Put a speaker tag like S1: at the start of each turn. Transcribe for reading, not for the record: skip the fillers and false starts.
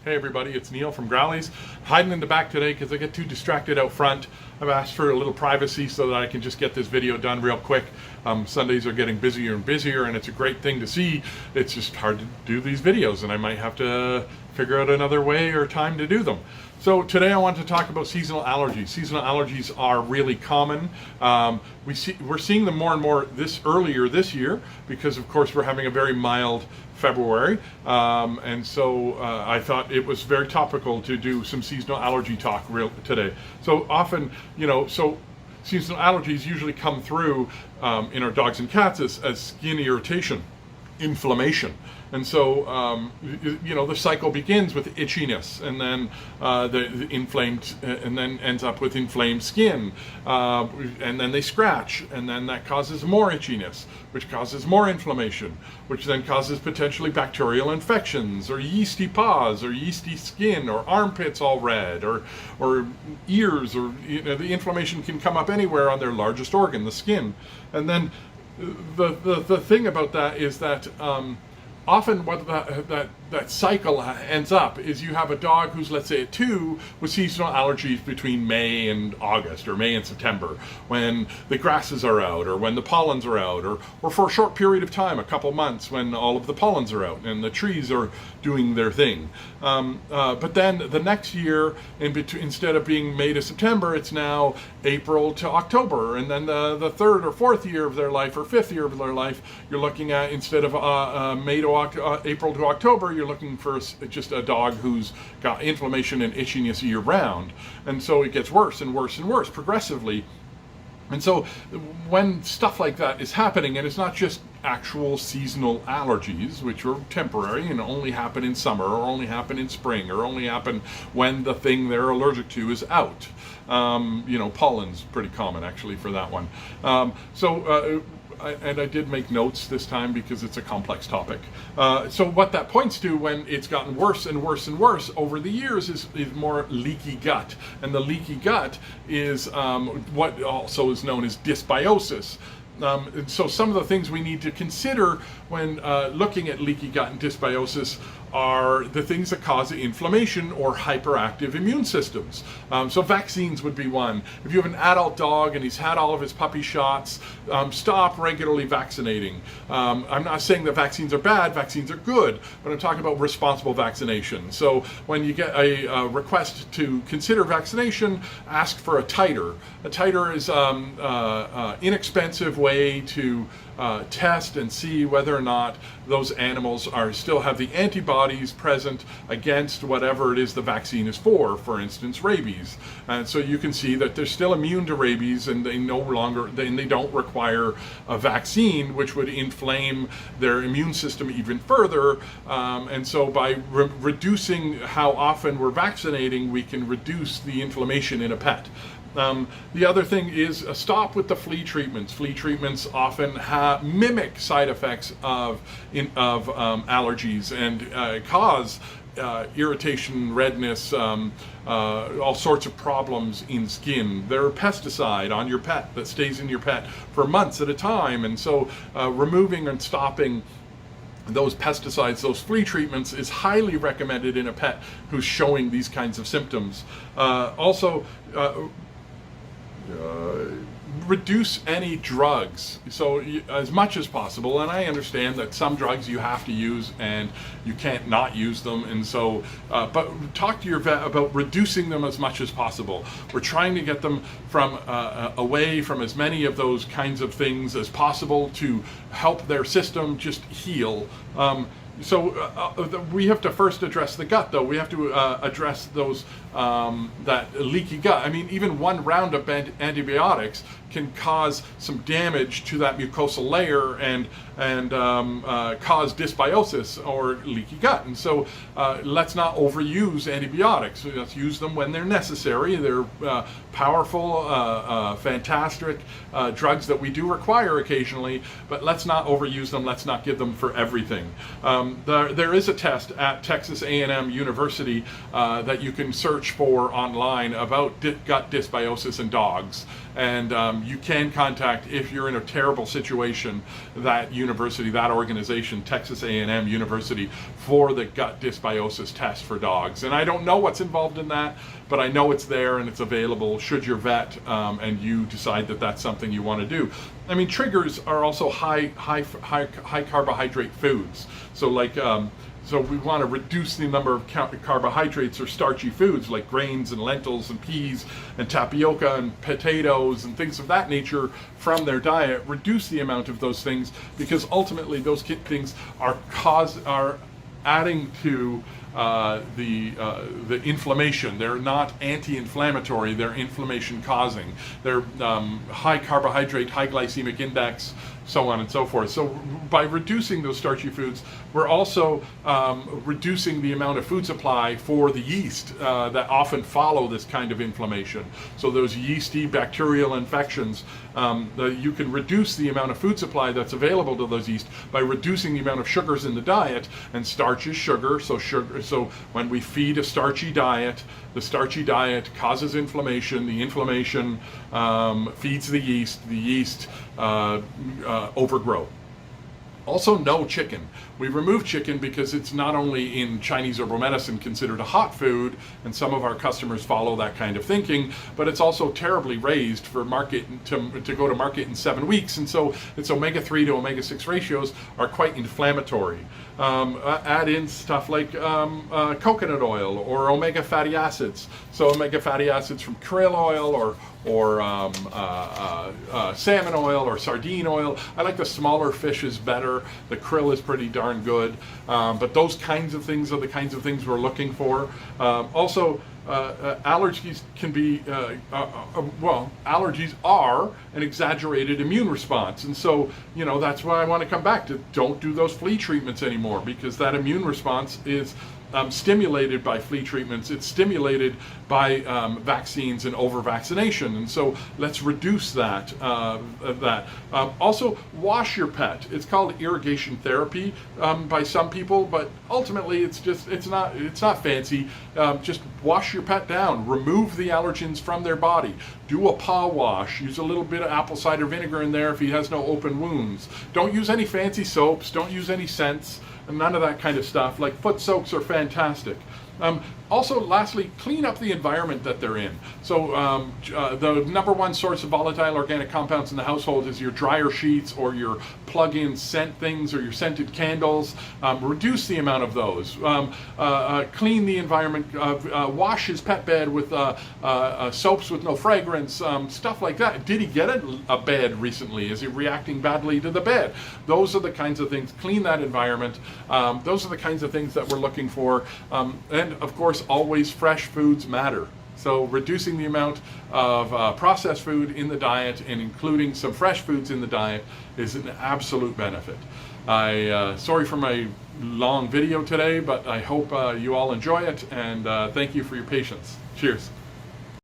S1: Hey everybody, it's Neil from Growlies. Hiding in the back today because I get too distracted out front. I've asked for a little privacy so that I can just get this video done real quick. Sundays are getting busier and busier, and it's a great thing to see. It's just hard to do these videos, and I might have to figure out another way or time to do them. So today I want to talk about seasonal allergies. Seasonal allergies are really common. We're seeing them more and more earlier this year because, of course, we're having a very mild February, and so I thought it was very topical to do some seasonal allergy talk today. So often, seasonal allergies usually come through in our dogs and cats as skin irritation, inflammation. And so, the cycle begins with itchiness, and then the inflamed, and then ends up with inflamed skin, and then they scratch, and then that causes more itchiness, which causes more inflammation, which then causes potentially bacterial infections, or yeasty paws, or yeasty skin, or armpits all red, or ears, or the inflammation can come up anywhere on their largest organ, the skin. And then the thing about that is that often what that cycle ends up is you have a dog who's, let's say, at 2 with seasonal allergies between May and August, or May and September, when the grasses are out, or when the pollens are out, or for a short period of time, a couple months, when all of the pollens are out and the trees are doing their thing. But then the next year, instead of being May to September, it's now April to October, and then the third or fourth year of their life, or fifth year of their life, you're looking at, instead of April to October, you're looking for just a dog who's got inflammation and itchiness year round. And so it gets worse and worse and worse progressively. And so when stuff like that is happening, and it's not just actual seasonal allergies, which are temporary and only happen in summer, or only happen in spring, or only happen when the thing they're allergic to is out. Pollen's pretty common actually for that one. And I did make notes this time because it's a complex topic. So what that points to, when it's gotten worse and worse and worse over the years, is more leaky gut. And the leaky gut is what also is known as dysbiosis. And so some of the things we need to consider when looking at leaky gut and dysbiosis are the things that cause inflammation or hyperactive immune systems. So vaccines would be one. If you have an adult dog and he's had all of his puppy shots, stop regularly vaccinating. I'm not saying that vaccines are bad, vaccines are good, but I'm talking about responsible vaccination. So when you get a request to consider vaccination, ask for a titer. A titer is an inexpensive way to test and see whether or not those animals still have the antibodies present against whatever it is the vaccine is for instance, rabies. And so you can see that they're still immune to rabies, and they don't require a vaccine, which would inflame their immune system even further. And so by reducing how often we're vaccinating, we can reduce the inflammation in a pet. The other thing is stop with the flea treatments. Flea treatments often mimic side effects of allergies and cause irritation, redness, all sorts of problems in skin. They're a pesticide on your pet that stays in your pet for months at a time, and so removing and stopping those pesticides, those flea treatments, is highly recommended in a pet who's showing these kinds of symptoms. Reduce any drugs, so as much as possible. And I understand that some drugs you have to use and you can't not use them, and so but talk to your vet about reducing them as much as possible. We're trying to get them away from as many of those kinds of things as possible to help their system just heal. We have to first address the gut, though. We have to address that leaky gut. I mean, even one round of antibiotics can cause some damage to that mucosal layer and cause dysbiosis or leaky gut. And so let's not overuse antibiotics. Let's use them when they're necessary. They're powerful, fantastic drugs that we do require occasionally, but let's not overuse them. Let's not give them for everything. There is a test at Texas A&M University that you can search for online about gut dysbiosis in dogs, and you can contact, if you're in a terrible situation, that university, that organization, Texas A&M University, for the gut dysbiosis test for dogs. And I don't know what's involved in that, but I know it's there and it's available should your vet and you decide that that's something you want to do. I mean, triggers are also high carbohydrate foods. So like, so we want to reduce the number of carbohydrates or starchy foods like grains and lentils and peas and tapioca and potatoes and things of that nature from their diet. Reduce the amount of those things, because ultimately those things are adding to the inflammation. They're not anti-inflammatory, they're inflammation causing. They're high carbohydrate, high glycemic index, so on and so forth. So by reducing those starchy foods, we're also reducing the amount of food supply for the yeast that often follow this kind of inflammation. So those yeasty bacterial infections, you can reduce the amount of food supply that's available to those yeast by reducing the amount of sugars in the diet. And starch is sugar, so when we feed a starchy diet, the starchy diet causes inflammation. The inflammation feeds the yeast overgrow. Also, no chicken. We remove chicken because it's not only in Chinese herbal medicine considered a hot food, and some of our customers follow that kind of thinking, but it's also terribly raised for market to go to market in 7 weeks, and so its omega-3 to omega-6 ratios are quite inflammatory. Add in stuff like coconut oil or omega fatty acids. So omega fatty acids from krill oil or salmon oil or sardine oil. I like the smaller fishes better. The krill is pretty darn good. But those kinds of things are the kinds of things we're looking for. Also, allergies can be, allergies are an exaggerated immune response. And so, that's why I want to come back to don't do those flea treatments anymore, because that immune response is stimulated by flea treatments. It's stimulated by vaccines and over-vaccination, and so let's reduce that. Also, wash your pet. It's called irrigation therapy by some people, but ultimately it's not fancy. Just wash your pet down. Remove the allergens from their body. Do a paw wash. Use a little bit of apple cider vinegar in there if he has no open wounds. Don't use any fancy soaps. Don't use any scents. None of that kind of stuff. Like foot soaks are fantastic. Also, lastly, clean up the environment that they're in. So the number one source of volatile organic compounds in the household is your dryer sheets or your plug-in scent things or your scented candles. Reduce the amount of those. Clean the environment. Wash his pet bed with soaps with no fragrance, stuff like that. Did he get a bed recently? Is he reacting badly to the bed? Those are the kinds of things. Clean that environment. Those are the kinds of things that we're looking for. And of course, always fresh foods matter. So reducing the amount of processed food in the diet and including some fresh foods in the diet is an absolute benefit. Sorry for my long video today, but I hope you all enjoy it, and thank you for your patience. Cheers.